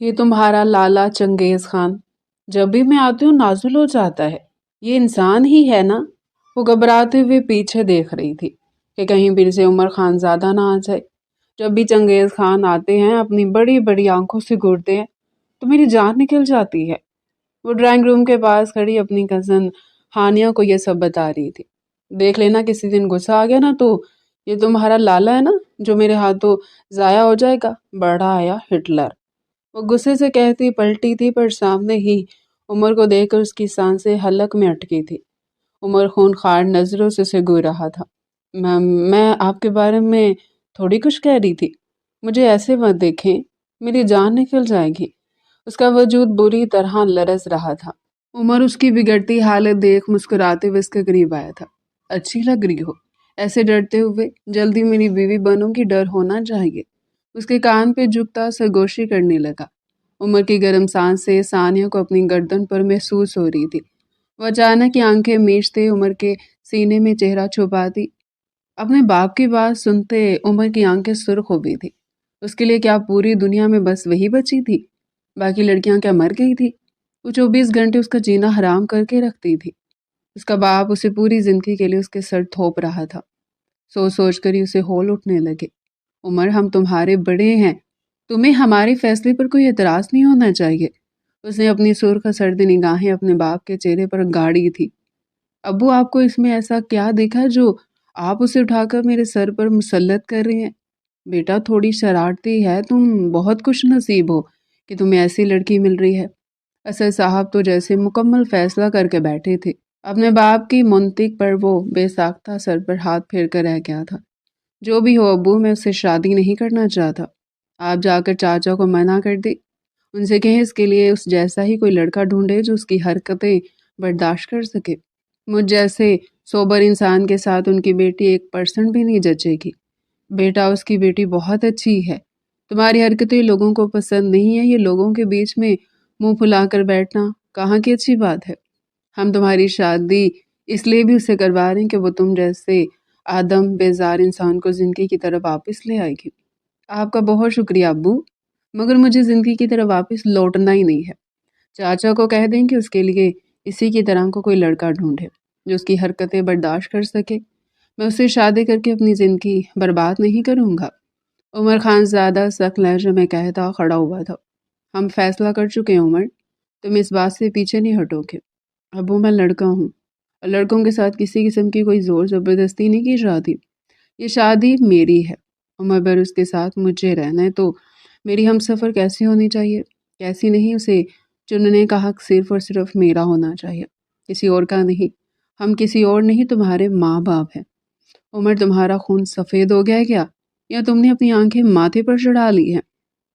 یہ تمہارا لالا چنگیز خان جب بھی میں آتی ہوں نازل ہو جاتا ہے، یہ انسان ہی ہے نا؟ وہ گھبراتے ہوئے پیچھے دیکھ رہی تھی کہ کہیں پھر سے عمر خان زیادہ نہ آ جائے۔ جب بھی چنگیز خان آتے ہیں اپنی بڑی بڑی آنکھوں سے گھورتے ہیں تو میری جان نکل جاتی ہے۔ وہ ڈرائنگ روم کے پاس کھڑی اپنی کزن ہانیہ کو یہ سب بتا رہی تھی۔ دیکھ لینا کسی دن غصہ آ گیا نا تو یہ تمہارا لالا ہے نا جو میرے ہاتھوں ضائع ہو جائے گا، بڑا آیا ہٹلر۔ وہ غصے سے کہتی پلٹی تھی پر سامنے ہی عمر کو دیکھ کر اس کی سانسیں حلق میں اٹکی تھی۔ عمر خونخوار نظروں سے اسے گھور رہا تھا۔ میں آپ کے بارے میں تھوڑی کچھ کہہ رہی تھی، مجھے ایسے مت دیکھیں، میری جان نکل جائے گی۔ اس کا وجود بری طرح لرز رہا تھا۔ عمر اس کی بگڑتی حالت دیکھ مسکراتے ہوئے اس کے قریب آیا تھا۔ اچھی لگ رہی ہو، ایسے ڈرتے ہوئے، جلدی میری بیوی بنو گی، ڈر ہونا چاہیے۔ اس کے کان پہ جھکتا سرگوشی کرنے لگا۔ عمر کی گرم سانس سے ثانیہ کو اپنی گردن پر محسوس ہو رہی تھی۔ وہ اچانک آنکھیں میچتے عمر کے سینے میں چہرہ چھپاتی۔ اپنے باپ کی بات سنتے عمر کی آنکھیں سرخ ہو گئی تھی۔ اس کے لیے کیا پوری دنیا میں بس وہی بچی تھی؟ باقی لڑکیاں کیا مر گئی تھی؟ وہ 24 گھنٹے اس کا جینا حرام کر کے رکھتی تھی۔ اس کا باپ اسے پوری زندگی کے لیے اس کے سر تھوپ رہا تھا۔ سوچ سوچ کر ہی اسے ہول اٹھنے لگے۔ عمر، ہم تمہارے بڑے ہیں، تمہیں ہمارے فیصلے پر کوئی اعتراض نہیں ہونا چاہیے۔ اس نے اپنی سرخ سرد نگاہیں اپنے باپ کے چہرے پر گاڑی تھی۔ ابو، آپ کو اس میں ایسا کیا دیکھا جو آپ اسے اٹھا کر میرے سر پر مسلط کر رہے ہیں؟ بیٹا تھوڑی شرارتی ہے، تم بہت خوش نصیب ہو کہ تمہیں ایسی لڑکی مل رہی ہے۔ اسد صاحب تو جیسے مکمل فیصلہ کر کے بیٹھے تھے۔ اپنے باپ کی منطق پر وہ بے ساختہ سر پر ہاتھ پھیر کر رہ گیا تھا۔ جو بھی ہو ابو، میں اس سے شادی نہیں کرنا چاہتا۔ آپ جا کر چاچا کو منع کر دیں، ان سے کہیں اس کے لیے اس جیسا ہی کوئی لڑکا ڈھونڈے جو اس کی حرکتیں برداشت کر سکے۔ مجھ جیسے سوبر انسان کے ساتھ ان کی بیٹی 1% بھی نہیں جچے گی۔ بیٹا، اس کی بیٹی بہت اچھی ہے۔ تمہاری حرکتیں لوگوں کو پسند نہیں ہیں، یہ لوگوں کے بیچ میں منہ پھلا کر بیٹھنا کہاں کی اچھی بات ہے۔ ہم تمہاری شادی اس لیے بھی اسے کروا رہے ہیں کہ وہ تم جیسے آدم بیزار انسان کو زندگی کی طرف واپس لے آئے گی۔ آپ کا بہت شکریہ ابو، مگر مجھے زندگی کی طرف واپس لوٹنا ہی نہیں ہے۔ چاچا کو کہہ دیں کہ اس کے لیے اسی کی طرح کو کوئی لڑکا ڈھونڈے جو اس کی حرکتیں برداشت کر سکے۔ میں اس سے شادی کر کے اپنی زندگی برباد نہیں کروں گا۔ عمر خان زیادہ سخت لہجے میں کہتا کھڑا ہوا تھا۔ ہم فیصلہ کر چکے ہیں عمر، تم اس بات سے پیچھے نہیں ہٹو گے۔ ابو، میں لڑکا ہوں اور لڑکوں کے ساتھ کسی قسم کی کوئی زور زبردستی نہیں کی جاتی۔ یہ شادی میری ہے، عمر بھر اس کے ساتھ مجھے رہنا ہے تو میری ہم سفر کیسی ہونی چاہیے، کیسی نہیں، اسے چننے کا حق صرف اور صرف میرا ہونا چاہیے، کسی اور کا نہیں۔ ہم کسی اور نہیں، تمہارے ماں باپ ہیں۔ عمر، تمہارا خون سفید ہو گیا ہے کیا، یا تم نے اپنی آنکھیں ماتھے پر چڑھا لی ہیں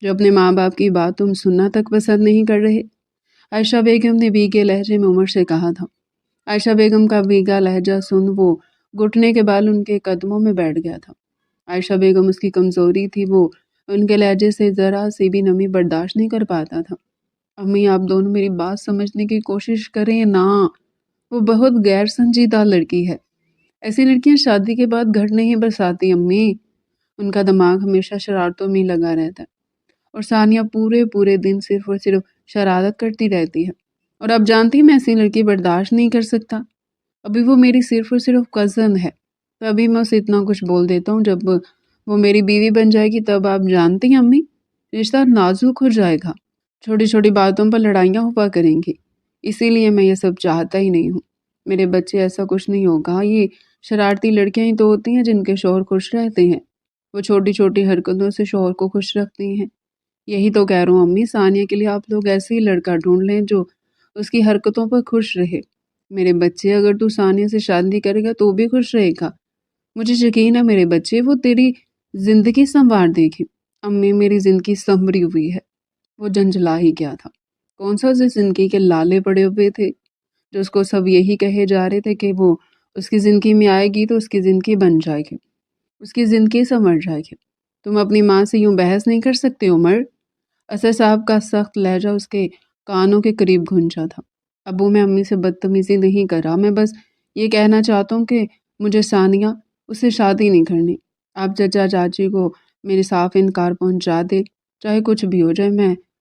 جو اپنے ماں باپ کی بات تم سننا تک پسند نہیں کر رہے؟ عائشہ بیگم نے بھیگے لہجے میں عمر سے کہا تھا۔ عائشہ بیگم کا بھیگا لہجہ سن وہ گھٹنے کے بال ان کے قدموں میں بیٹھ گیا تھا۔ عائشہ بیگم اس کی کمزوری تھی، وہ ان کے لہجے سے ذرا سی بھی نمی برداشت نہیں کر پاتا تھا۔ امی، آپ دونوں میری بات سمجھنے کی کوشش کریں نا، وہ بہت غیر سنجیدہ لڑکی ہے۔ ایسی لڑکیاں شادی کے بعد گھر نہیں برساتی امی، ان کا دماغ ہمیشہ شرارتوں میں لگا رہتا ہے، اور ثانیہ پورے دن صرف اور صرف شرارت کرتی رہتی ہے، اور اب جانتی میں ایسی لڑکی برداشت نہیں کر سکتا۔ ابھی وہ میری صرف اور صرف کزن ہے، تو ابھی میں اسے اتنا کچھ بول دیتا ہوں، جب وہ میری بیوی بن جائے گی تب آپ جانتی ہیں امی، رشتہ نازک ہو جائے گا، چھوٹی چھوٹی باتوں پر لڑائیاں ہوا کریں گی۔ اسی لیے میں یہ سب چاہتا ہی نہیں ہوں۔ میرے بچے ایسا کچھ نہیں ہوگا، یہ شرارتی لڑکیاں ہی تو ہوتی ہیں جن کے شوہر خوش رہتے ہیں، وہ چھوٹی چھوٹی حرکتوں سے شوہر کو خوش رکھتی ہیں۔ یہی تو کہہ رہا ہوں امی، ثانیہ کے لیے آپ لوگ ایسے ہی لڑکا ڈھونڈ لیں جو اس کی حرکتوں پر خوش رہے۔ میرے بچے، اگر تو ثانیہ سے شادی کرے گا تو بھی خوش رہے گا، مجھے یقین ہے میرے بچے، وہ تیری زندگی سنوار دے گی۔ امی، میری زندگی سنوری ہوئی ہے۔ وہ جھنجھلا ہی کیا تھا، کون سا اسے زندگی کے لالے پڑے ہوئے تھے جو اس کو سب یہی کہے جا رہے تھے کہ وہ اس کی زندگی میں آئے گی تو اس کی زندگی بن جائے گی، اس کی زندگی سنور جائے گی۔ تم اپنی ماں سے یوں بحث نہیں کر سکتے عمر۔ اسد صاحب کا سخت لہجہ اس کے کانوں کے قریب گونجا تھا۔ ابو، میں امی سے بدتمیزی نہیں کر رہا، میں بس یہ کہنا چاہتا ہوں کہ مجھے ثانیہ اس سے شادی نہیں کرنی۔ آپ چچا چاچی کو میری صاف انکار پہنچا دے، چاہے کچھ بھی ہو جائے، میں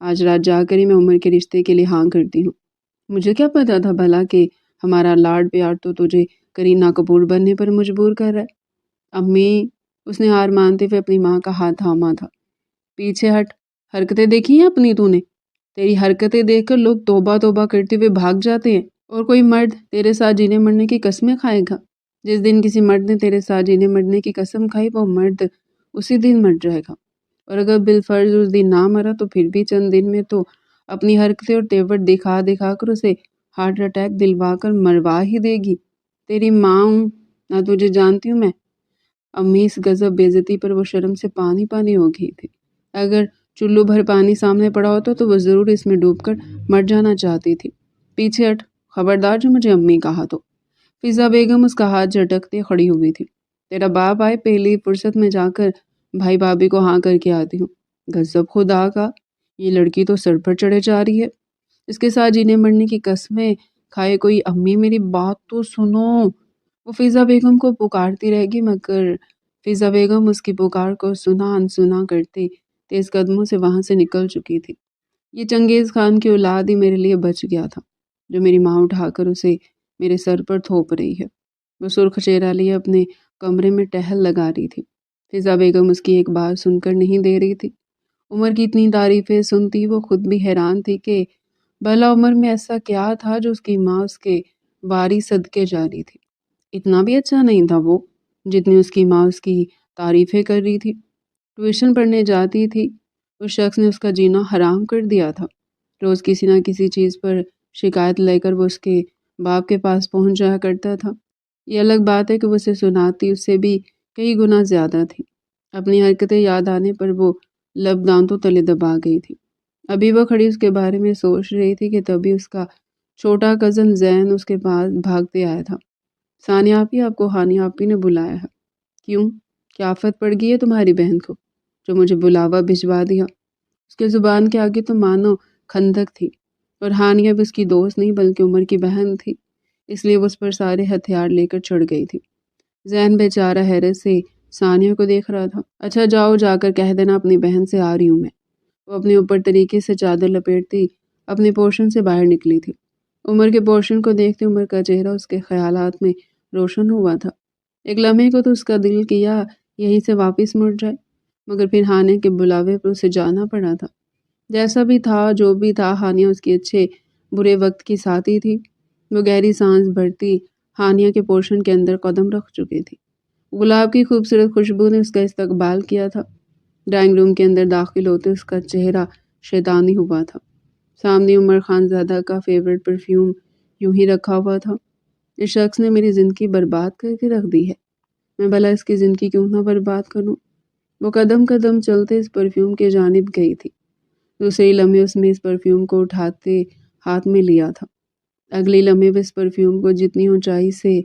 آج رات جا کر ہی میں عمر کے رشتے کے لیے ہاں کرتی ہوں۔ مجھے کیا پتا تھا بھلا کہ ہمارا لاڈ پیار تو تجھے کرینہ کپور بننے پر مجبور کر رہا ہے۔ امی، اس نے ہار مانتے ہوئے اپنی ماں کا ہاتھ تھاما تھا۔ پیچھے ہٹ، حرکتیں دیکھی ہیں اپنی تو نے؟ تیری حرکتیں دیکھ کر لوگ توبہ توبہ کرتے ہوئے بھاگ جاتے ہیں، اور کوئی مرد تیرے ساتھ جینے مرنے کی قسمیں کھائے گا؟ جس دن کسی مرد نے تیرے ساتھ جینے مرنے کی قسم کھائی وہ مرد اسی دن مر جائے گا، اور اگر بالفرض اس دن نہ مرا تو پھر بھی چند دن میں تو اپنی حرکتیں اور تیور دکھا دکھا کر اسے ہارٹ اٹیک دلوا کر مروا ہی دے گی۔ تیری ماں ہوں نہ تجھے جانتی ہوں میں۔ امی، اس غضب بے عزتی پر وہ شرم سے پانی پانی ہو گئی تھی۔ اگر چلو بھر پانی سامنے پڑا ہوتا تو وہ ضرور اس میں ڈوب کر مر جانا چاہتی تھی۔ پیچھے ہٹ، خبردار جو مجھے امی کہا تو۔ فضا بیگم اس کا ہاتھ جھٹکتے کھڑی ہوئی تھی۔ تیرا باپ آئے پہلی فرصت میں جا کر بھائی بھابھی کو ہاں کر کے آتی ہوں۔ غضب خدا کا، یہ لڑکی تو سر پر چڑھے جا رہی ہے۔ اس کے ساتھ جینے مرنے کی قسمیں کھائے کوئی امی میری بات تو سنو۔ وہ فضا بیگم کو پکارتی رہ گی مگر فضا بیگم اس کی پکار کو سنا انسنا کرتے تیز قدموں سے وہاں سے نکل چکی تھی۔ یہ چنگیز خان کی اولاد ہی میرے لیے بچ گیا تھا جو میری ماں اٹھا کر اسے میرے سر پر تھوپ رہی ہے۔ وہ سرخ چہرہ لیے اپنے کمرے میں ٹہل لگا رہی تھی۔ فضا بیگم اس کی ایک بات سن کر نہیں دے رہی تھی۔ عمر کی اتنی تعریفیں سنتی وہ خود بھی حیران تھی کہ بھلا عمر میں ایسا کیا تھا جو اس کی ماں اس کے واری صدقے جا رہی تھی۔ اتنا بھی اچھا نہیں تھا وہ جتنی اس کی ماں اس کی تعریفیں کر رہی تھی۔ ٹیوشن پڑھنے جاتی تھی، اس شخص نے اس کا جینا حرام کر دیا تھا۔ روز کسی نہ کسی چیز پر شکایت لے کر وہ اس کے باپ کے پاس پہنچ جایا کرتا تھا۔ یہ الگ بات ہے کہ وہ اسے سناتی اس سے بھی کئی گنا زیادہ تھی۔ اپنی حرکتیں یاد آنے پر وہ لب دانتوں تلے دبا گئی تھی۔ ابھی وہ کھڑی اس کے بارے میں سوچ رہی تھی کہ تبھی اس کا چھوٹا کزن زین اس کے پاس بھاگتے آیا تھا۔ ثانیہ آپی، آپ کو ہانی آپی نے بلایا ہے۔ کیوں؟ کیا آفت پڑ گئی ہے تمہاری بہن کو جو مجھے بلاوا بھجوا دیا؟ اس کے زبان کے آگے تو مانو خندق تھی، اور ہانیہ بھی اس کی دوست نہیں بلکہ عمر کی بہن تھی، اس لیے وہ اس پر سارے ہتھیار لے کر چڑھ گئی تھی۔ زین بیچارہ حیرت سے ثانیہ کو دیکھ رہا تھا۔ اچھا جاؤ، جا کر کہہ دینا اپنی بہن سے آ رہی ہوں میں۔ وہ اپنے اوپر طریقے سے چادر لپیٹتی اپنے پورشن سے باہر نکلی تھی۔ عمر کے پورشن کو دیکھتے عمر کا چہرہ اس کے خیالات میں روشن ہوا تھا۔ ایک لمحے کو تو اس کا دل کیا یہیں سے واپس مڑ جائے، مگر پھر ہانیہ کے بلاوے پر اسے جانا پڑا تھا۔ جیسا بھی تھا جو بھی تھا، ہانیہ اس کے اچھے برے وقت کی ساتھی تھی۔ وہ گہری سانس بھرتی ہانیہ کے پورشن کے اندر قدم رکھ چکی تھی۔ گلاب کی خوبصورت خوشبو نے اس کا استقبال کیا تھا۔ ڈرائنگ روم کے اندر داخل ہوتے اس کا چہرہ شیطانی ہوا تھا۔ سامنے عمر خان زادہ کا فیورٹ پرفیوم یوں ہی رکھا ہوا تھا۔ اس شخص نے میری زندگی برباد کر کے رکھ دی ہے، میں بھلا اس کی زندگی کیوں نہ برباد کروں؟ وہ قدم قدم چلتے اس پرفیوم کے جانب گئی تھی۔ دوسری لمحے اس میں اس پرفیوم کو اٹھاتے ہاتھ میں لیا تھا۔ اگلی لمحے وہ اس پرفیوم کو جتنی اونچائی سے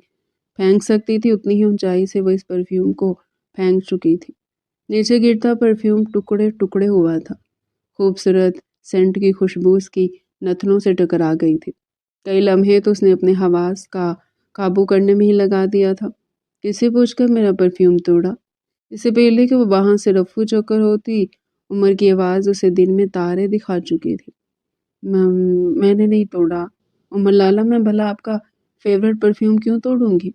پھینک سکتی تھی اتنی ہی اونچائی سے وہ اس پرفیوم کو پھینک چکی تھی۔ نیچے گرتا پرفیوم ٹکڑے ٹکڑے ہوا تھا۔ خوبصورت سینٹ کی خوشبو اس کی نتنوں سے ٹکرا گئی تھی۔ کئی لمحے تو اس نے اپنے حواس کا قابو کرنے میں ہی لگا دیا تھا۔ کسے پوچھ کر میرا پرفیوم توڑا؟ اس سے پہلے کہ وہ وہاں سے رفو چکر ہوتی، عمر کی آواز اسے دن میں تارے دکھا چکی تھی۔ میں نے نہیں توڑا عمر لالا، میں بھلا آپ کا فیورٹ پرفیوم کیوں توڑوں گی؟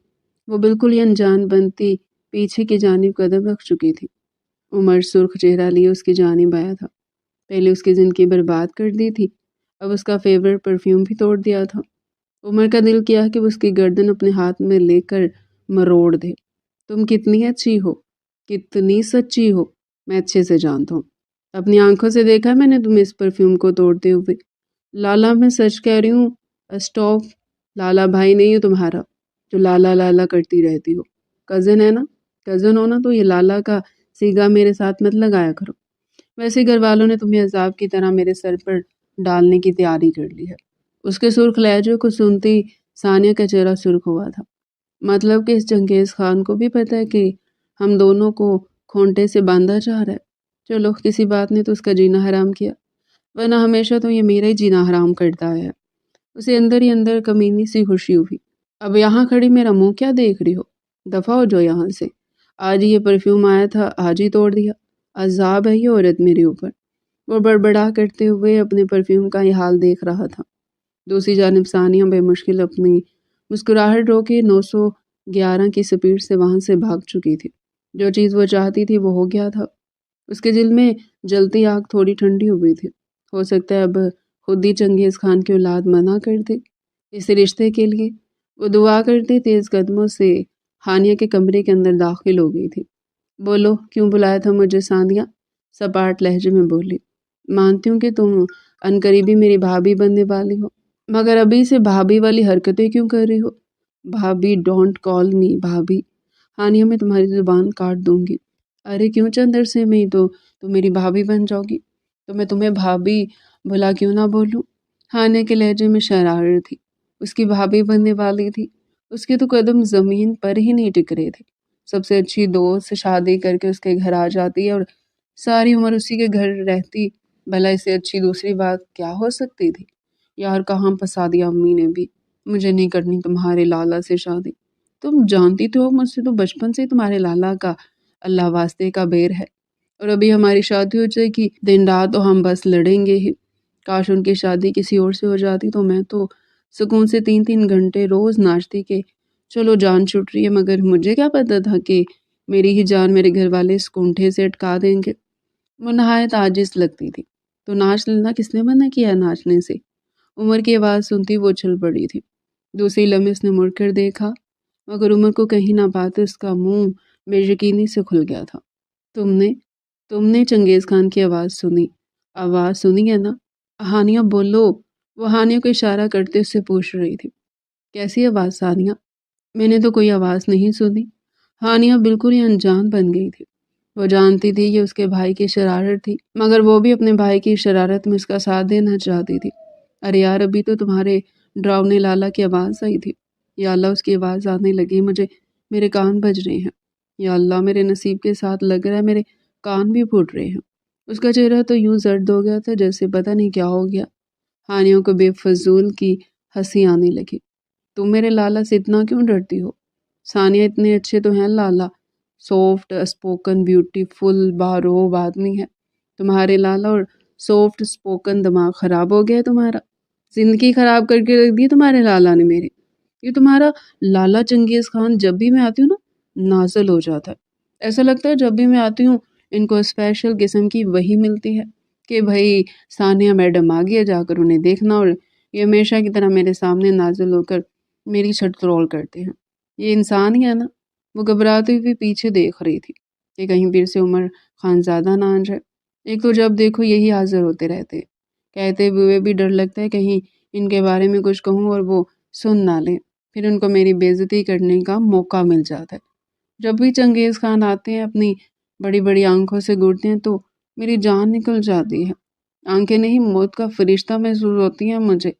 وہ بالکل ہی انجان بنتی پیچھے کی جانب قدم رکھ چکی تھی۔ عمر سرخ چہرہ لیے اس کی جانب آیا تھا۔ پہلے اس کی زندگی برباد کر دی تھی، اب اس کا فیورٹ پرفیوم بھی توڑ دیا تھا۔ عمر کا دل کیا کہ وہ اس کی گردن اپنے ہاتھ میں لے کر مروڑ دے۔ تم کتنی اچھی ہو، کتنی سچی ہو، میں اچھے سے جانتا ہوں۔ اپنی آنکھوں سے دیکھا میں نے تمہیں اس پرفیوم کو توڑتے ہوئے۔ لالا، میں سچ کہہ رہی ہوں۔ اسٹاپ، لالا بھائی نہیں ہے تمہارا جو لالا لالا کرتی رہتی ہو۔ کزن ہے نا؟ کزن ہو نا تو یہ لالا کا سیگا میرے ساتھ مت لگایا کرو۔ ویسے گھر والوں نے تمہیں عذاب کی طرح میرے سر پر ڈالنے کی تیاری کر لی ہے۔ اس کے سرخ لہجے کو سنتی ثانیہ کا چہرہ سرخ ہوا تھا۔ مطلب کہ اس چنگیز خان کو بھی پتہ ہے کہ ہم دونوں کو کھونٹے سے باندھا جا رہا ہے۔ چلو، کسی بات نے تو اس کا جینا حرام کیا، ورنہ ہمیشہ تو یہ میرا ہی جینا حرام کرتا ہے۔ اسے اندر ہی اندر کمینی سی خوشی ہوئی۔ اب یہاں کھڑی میرا منہ کیا دیکھ رہی ہو؟ دفع ہو جو یہاں سے۔ آج یہ پرفیوم آیا تھا، آج ہی توڑ دیا۔ عذاب ہے یہ عورت میرے اوپر۔ وہ بڑبڑا کرتے ہوئے اپنے پرفیوم کا یہ حال دیکھ رہا تھا۔ دوسری جانب ثانیہ بے مشکل اپنی مسکراہٹ روکے 911 کی سپیڈ سے وہاں سے بھاگ چکی تھی۔ جو چیز وہ چاہتی تھی وہ ہو گیا تھا۔ اس کے دل میں جلتی آگ تھوڑی ٹھنڈی ہوئی تھی۔ ہو سکتا ہے اب خود ہی چنگیز خان کی اولاد منع کر دے اس رشتے کے لیے۔ وہ دعا کرتے تیز قدموں سے ہانیہ کے کمرے کے اندر داخل ہو گئی تھی۔ بولو کیوں بلایا تھا مجھے ثانیہ؟ سپاٹ لہجے میں بولی۔ مانتی ہوں کہ تم عنقریبی میری بھابھی بننے والی ہو، مگر ابھی سے بھابھی والی حرکتیں کیوں کر رہی ہو؟ بھابھی ڈونٹ کال می بھابھی، ہانیہ میں تمہاری زبان کاٹ دوں گی۔ ارے کیوں چند عرصے میں ہی تو تم میری بھابھی بن جاؤ گی، تو میں تمہیں بھابھی بھلا کیوں نہ بولوں؟ ہانیہ کے لہجے میں شرارت تھی۔ اس کی بھابھی بننے والی تھی، اس کے تو قدم زمین پر ہی نہیں ٹک رہے تھے۔ سب سے اچھی دوست شادی کر کے اس کے گھر آ جاتی ہے اور ساری عمر اسی کے گھر رہتی، بھلا اس سے اچھی دوسری بات کیا ہو سکتی تھی؟ یار کہاں پھنسا دیا امی نے بھی، مجھے نہیں کرنی تمہارے لالا سے شادی۔ تم جانتی تو ہو مجھ سے تو بچپن سے تمہارے لالا کا اللہ واسطے کا بیر ہے، اور ابھی ہماری شادی ہو جائے گی، دن رات تو ہم بس لڑیں گے ہی۔ کاش ان کی شادی کسی اور سے ہو جاتی تو میں تو سکون سے 3 گھنٹے روز ناچتی کہ چلو جان چھوٹ رہی ہے، مگر مجھے کیا پتا تھا کہ میری ہی جان میرے گھر والے اس کونٹھے سے اٹکا دیں گے۔ وہ نہایت عاجز لگتی تھی۔ تو ناچ لینا کس نے منع کیا ناچنے سے؟ عمر کی آواز سنتی وہ اچھل پڑی تھی۔ دوسری لمحے اس نے مڑ کر دیکھا، مگر عمر کو کہیں نہ پاتے اس کا منہ بے یقینی سے کھل گیا تھا۔ تم نے چنگیز خان کی آواز سنی؟ آواز سنی ہے نا؟ ہانیہ بولو، وہ ہانیہ کو اشارہ کرتے اس سے پوچھ رہی تھی۔ کیسی آواز ثانیہ؟ میں نے تو کوئی آواز نہیں سنی۔ ہانیہ بالکل ہی انجان بن گئی تھی۔ وہ جانتی تھی کہ اس کے بھائی کی شرارت تھی، مگر وہ بھی اپنے بھائی کی شرارت میں اس کا ساتھ دینا چاہتی تھی۔ ارے یار ابھی تو تمہارے ڈراؤنے لالا کی آواز آئی تھی۔ یا اللہ اس کی آواز آنے لگی، میرے کان بج رہے ہیں۔ یا اللہ میرے نصیب کے ساتھ لگ رہا ہے میرے کان بھی پھوٹ رہے ہیں۔ اس کا چہرہ تو یوں زرد ہو گیا تھا جیسے پتہ نہیں کیا ہو گیا۔ ہانیہ کو بے فضول کی ہنسی آنے لگی۔ تم میرے لالا سے اتنا کیوں ڈرتی ہو؟ ثانیہ اتنے اچھے تو ہیں لالا، سافٹ اسپوکن بیوٹیفل باروب آدمی ہے تمہارے لالا، اور سافٹ اسپوکن دماغ خراب ہو گیا ہے تمہارا۔ زندگی خراب کر کے رکھ دی تمہارے لالا نے میرے۔ یہ تمہارا لالا چنگیز خان جب بھی میں آتی ہوں نا نازل ہو جاتا ہے۔ ایسا لگتا ہے جب بھی میں آتی ہوں ان کو اسپیشل قسم کی وہی ملتی ہے کہ بھائی ثانیہ میڈم آ گیا، جا کر انہیں دیکھنا، اور یہ ہمیشہ کی طرح میرے سامنے نازل ہو کر میری چھٹ رول کرتے ہیں۔ یہ انسان ہی ہے نا؟ وہ گھبراتے ہوئے پیچھے دیکھ رہی تھی کہ کہیں پھر سے عمر خانزادہ نہ آ جائے۔ ایک تو جب دیکھو یہی حاضر ہوتے رہتے، کہتے ہوئے بھی ڈر لگتا ہے کہیں ان کے بارے میں کچھ کہوں اور وہ سن نہ لیں، پھر ان کو میری بے عزتی کرنے کا موقع مل جاتا ہے۔ جب بھی چنگیز خان آتے ہیں اپنی بڑی بڑی آنکھوں سے گھورتے ہیں تو میری جان نکل جاتی ہے۔ آنکھیں نہیں موت کا فرشتہ محسوس ہوتی ہیں مجھے۔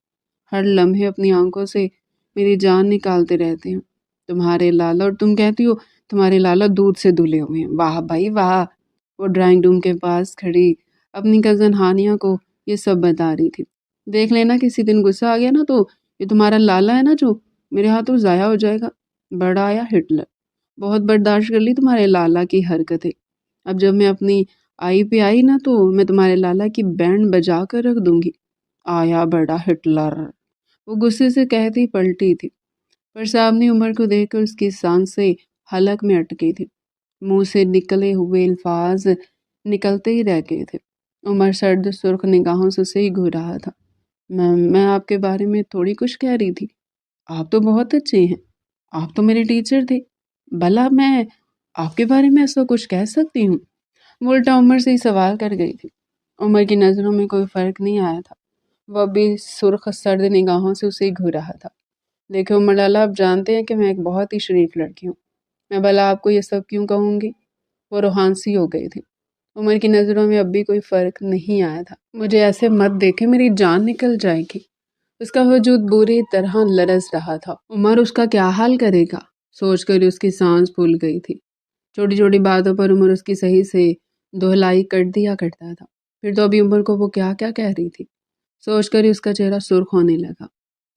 ہر لمحے اپنی آنکھوں سے میری جان نکالتے رہتے ہیں تمہارے لالا، اور تم کہتی ہو تمہارے لالا دودھ سے دھلے ہوئے ہیں۔ واہ بھائی واہ! وہ ڈرائنگ روم کے پاس کھڑی اپنی کزن ہانیہ کو یہ سب بتا رہی تھی۔ دیکھ لینا کسی دن غصہ آ گیا نا تو یہ تمہارا لالا ہے نا جو میرے ہاتھوں ضائع ہو جائے گا۔ بڑا آیا ہٹلر، بہت برداشت کر لی تمہارے لالا کی حرکتیں۔ اب جب میں اپنی آئی پہ آئی نا تو میں تمہارے لالا کی بینڈ بجا کر رکھ دوں گی۔ آیا بڑا ہٹلر، وہ غصے سے کہتی پلٹی تھی، پر سامنے عمر کو دیکھ کر اس کی سانسیں حلق میں اٹکی تھی، منہ سے نکلے ہوئے الفاظ نکلتے ہی رہ گئے تھے۔ عمر سرد سرخ نگاہوں سے اسے ہی گھور رہا تھا۔ میں آپ کے بارے میں تھوڑی کچھ کہہ رہی تھی، آپ تو بہت اچھے ہیں، آپ تو میرے ٹیچر تھے، بھلا میں آپ کے بارے میں ایسا کچھ کہہ سکتی ہوں؟ وہ الٹا عمر سے ہی سوال کر گئی تھی۔ عمر کی نظروں میں کوئی فرق نہیں آیا تھا، وہ ابھی سرخ سرد نگاہوں سے اسے ہی گھور رہا تھا۔ دیکھو عمر لالا، آپ جانتے ہیں کہ میں ایک بہت ہی شریف لڑکی ہوں، میں بھلا آپ کو یہ سب کیوں کہوں گی؟ وہ روحان سی ہو گئی تھی۔ عمر کی نظروں میں اب بھی کوئی فرق نہیں آیا تھا۔ مجھے ایسے مت دیکھے، میری جان نکل جائے گی۔ اس کا وجود بری طرح لرز رہا تھا۔ عمر اس کا کیا حال کرے گا سوچ کر اس کی سانس پھول گئی تھی۔ چھوٹی چھوٹی باتوں پر عمر اس کی صحیح سے دہلائی کر دیا کرتا تھا، پھر تو ابھی عمر کو وہ کیا کیا کہہ رہی تھی سوچ کر ہی اس کا چہرہ سرخ ہونے لگا۔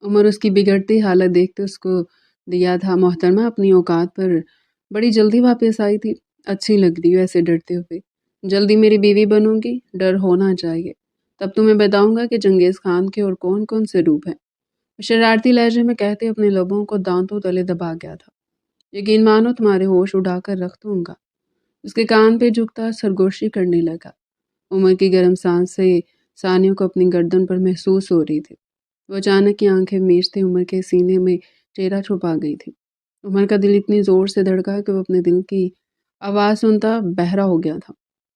عمر اس کی بگڑتی حالت دیکھتے اس کو دیا تھا محترمہ اپنی اوقات پر بڑی جلدی واپس آئی تھی، اچھی لگ رہی ہو ایسے ڈرتے ہوئے، جلدی میری بیوی بنوں گی، ڈر ہونا چاہیے، تب تمہیں بتاؤں گا کہ چنگیز خان کے اور کون کون سے روپ ہیں۔ شرارتی لہجے میں کہتے اپنے لبوں کو دانتوں تلے دبا گیا تھا۔ یقین مانو تمہارے ہوش اڑا کر رکھ دوں گا۔ اس کے کان پہ جھکتا سرگوشی کرنے لگا۔ عمر کی گرم سانس سے ثانیہ کو اپنی گردن پر محسوس ہو رہی تھی۔ وہ اچانک کی آنکھیں میچتے عمر کے سینے میں چہرہ چھپا گئی تھی۔ عمر کا دل اتنی زور سے دھڑکا کہ وہ اپنے دل کی آواز سنتا بہرا ہو گیا تھا۔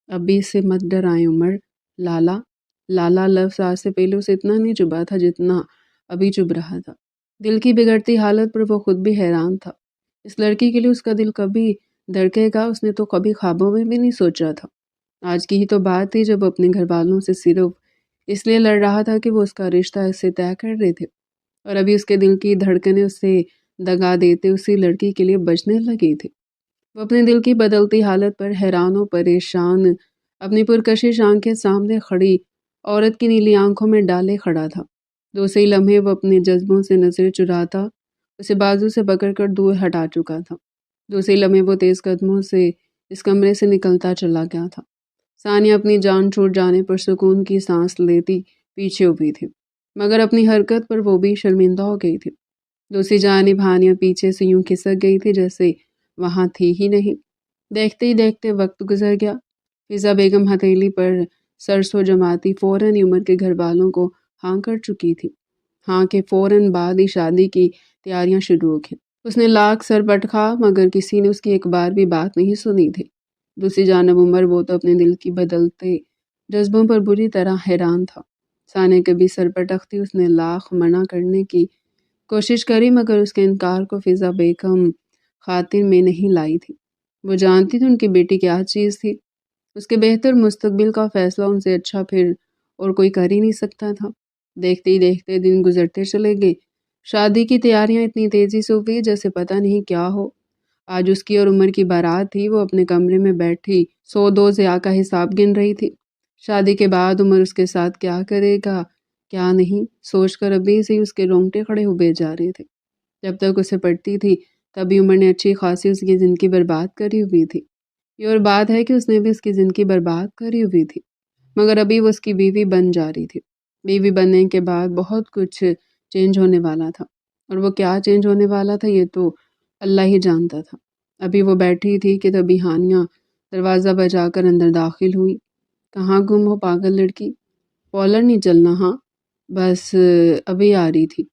اب بھی اس سے مت ڈرائیں عمر، لالا۔ لالا لفظ آج سے پہلے اسے اتنا نہیں چبھا تھا جتنا ابھی چبھ رہا تھا۔ دل کی بگڑتی حالت پر وہ خود بھی حیران تھا۔ اس لڑکی کے لیے اس کا دل کبھی دھڑکے گا اس نے تو کبھی خوابوں میں بھی نہیں سوچا تھا۔ آج کی ہی تو بات تھی جب اپنے گھر والوں سے صرف اس لیے لڑ رہا تھا کہ وہ اس کا رشتہ اس سے طے کر رہے تھے، اور ابھی اس کے دل کی دھڑکنیں اسے دگا دیتے اسی لڑکی کے لیے بجنے لگی تھی۔ وہ اپنے دل کی بدلتی حالت پر حیران و پریشان اپنی پرکشش آنکھیں سامنے کھڑی عورت کی نیلی آنکھوں میں ڈالے کھڑا تھا۔ دوسرے لمحے وہ اپنے جذبوں سے نظر چراتا اسے بازو سے پکڑ کر دور ہٹا چکا تھا۔ دوسرے لمحے وہ تیز قدموں سے اس کمرے سے نکلتا چلا گیا تھا۔ ثانیہ اپنی جان چھوٹ جانے پر سکون کی سانس لیتی پیچھے ہوئی تھی، مگر اپنی حرکت پر وہ بھی شرمندہ ہو گئی تھی۔ دوسری جانب ہانیہ پیچھے سے یوں کھسک گئی تھی جیسے وہاں تھی ہی نہیں۔ دیکھتے ہی دیکھتے وقت گزر گیا۔ فضا بیگم ہتھیلی پر سرسوں جماتی فوراً عمر کے گھر والوں کو ہاں کر چکی تھی۔ ہاں کے فوراً بعد ہی شادی کی تیاریاں شروع ہو گئیں۔ اس نے لاکھ سر پٹکا مگر کسی نے اس کی ایک بار بھی بات نہیں سنی تھی۔ دوسری جانب عمر وہ تو اپنے دل کی بدلتے جذبوں پر بری طرح حیران تھا۔ ثانیہ کبھی سر پٹکتی اس نے لاکھ منع کرنے کی کوشش کری مگر اس کے انکار کو فضا بیگم خاطر میں نہیں لائی تھی۔ وہ جانتی تھی ان کی بیٹی کیا چیز تھی۔ اس کے بہتر مستقبل کا فیصلہ ان سے اچھا پھر اور کوئی کر ہی نہیں سکتا تھا۔ دیکھتے ہی دیکھتے دن گزرتے چلے گئے۔ شادی کی تیاریاں اتنی تیزی سے ہوئی جیسے پتہ نہیں کیا ہو۔ آج اس کی اور عمر کی بارات تھی۔ وہ اپنے کمرے میں بیٹھی 102 ضیاء کا حساب گن رہی تھی۔ شادی کے بعد عمر اس کے ساتھ کیا کرے گا کیا نہیں سوچ کر ابھی سے اس کے رونگٹے کھڑے ہوئے جا رہے تھے۔ جب تک اسے پڑتی تھی تبھی عمر نے اچھی خاصی اس کی زندگی برباد کری ہوئی تھی۔ یہ اور بات ہے کہ اس نے بھی اس کی زندگی برباد کری ہوئی تھی، مگر ابھی وہ اس کی بیوی بن جا رہی تھی۔ بیوی بننے کے بعد بہت کچھ چینج ہونے والا تھا، اور وہ کیا چینج ہونے والا تھا یہ تو اللہ ہی جانتا تھا۔ ابھی وہ بیٹھی تھی کہ تبھی ہانیہ دروازہ بجا کر اندر داخل ہوئی۔ کہاں گم ہو پاگل لڑکی، پارلر نہیں چلنا؟ ہاں بس ابھی آ رہی تھی۔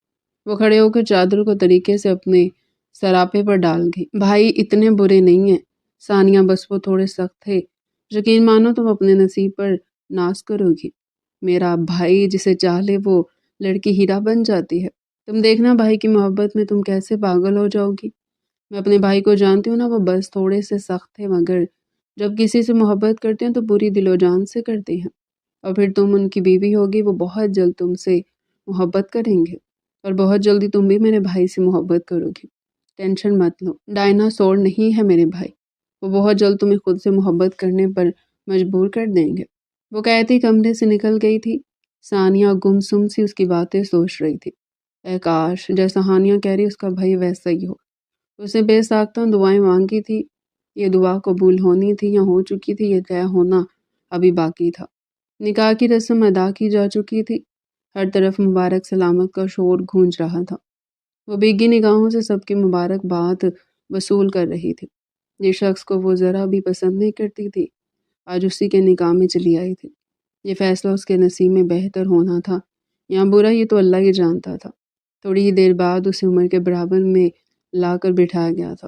وہ کھڑے ہو کر چادر کو طریقے سے اپنے سراپے پر ڈال گئی۔ بھائی اتنے برے نہیں ہیں ثانیہ، بس وہ تھوڑے سخت تھے۔ یقین مانو تم اپنے نصیب پر ناز کرو گی۔ میرا بھائی جسے چاہ لے وہ لڑکی ہیرا بن جاتی ہے۔ تم دیکھنا بھائی کی محبت میں تم کیسے پاگل ہو جاؤ گی۔ میں اپنے بھائی کو جانتی ہوں نا، وہ بس تھوڑے سے سخت تھے مگر جب کسی سے محبت کرتے ہیں تو پوری دل و جان سے کرتے ہیں، اور پھر تم ان کی بیوی ہوگی، وہ بہت جلد تم سے محبت کریں گے، اور بہت جلدی تم بھی میرے بھائی سے محبت کرو گی۔ ٹینشن مت لو، ڈائناسور نہیں ہے میرے بھائی، وہ بہت جلد تمہیں خود سے محبت کرنے پر مجبور کر دیں گے۔ وہ کہتی کمرے سے نکل گئی تھی۔ ثانیہ گمسم سی اس کی باتیں سوچ رہی تھی۔ اے کاش جیسا ہانیہ کہہ رہی اس کا بھائی ویسا ہی ہو۔ اس نے بے ساختہ دعائیں مانگی تھی۔ یہ دعا قبول ہونی تھی یا ہو چکی تھی یہ طے ہونا ابھی باقی تھا۔ نکاح کی رسم ادا کی جا چکی تھی۔ ہر طرف مبارک سلامت کا شور گونج رہا تھا۔ وہ بھیگی نگاہوں سے سب کی مبارک بات وصول کر رہی تھی۔ جس شخص کو وہ ذرا بھی پسند نہیں کرتی تھی آج اسی کے نکاح میں چلی آئی تھی۔ یہ فیصلہ اس کے نصیب میں بہتر ہونا تھا یا برا یہ تو اللہ ہی جانتا تھا۔ تھوڑی ہی دیر بعد اسے عمر کے برابر میں لا کر بٹھایا گیا تھا۔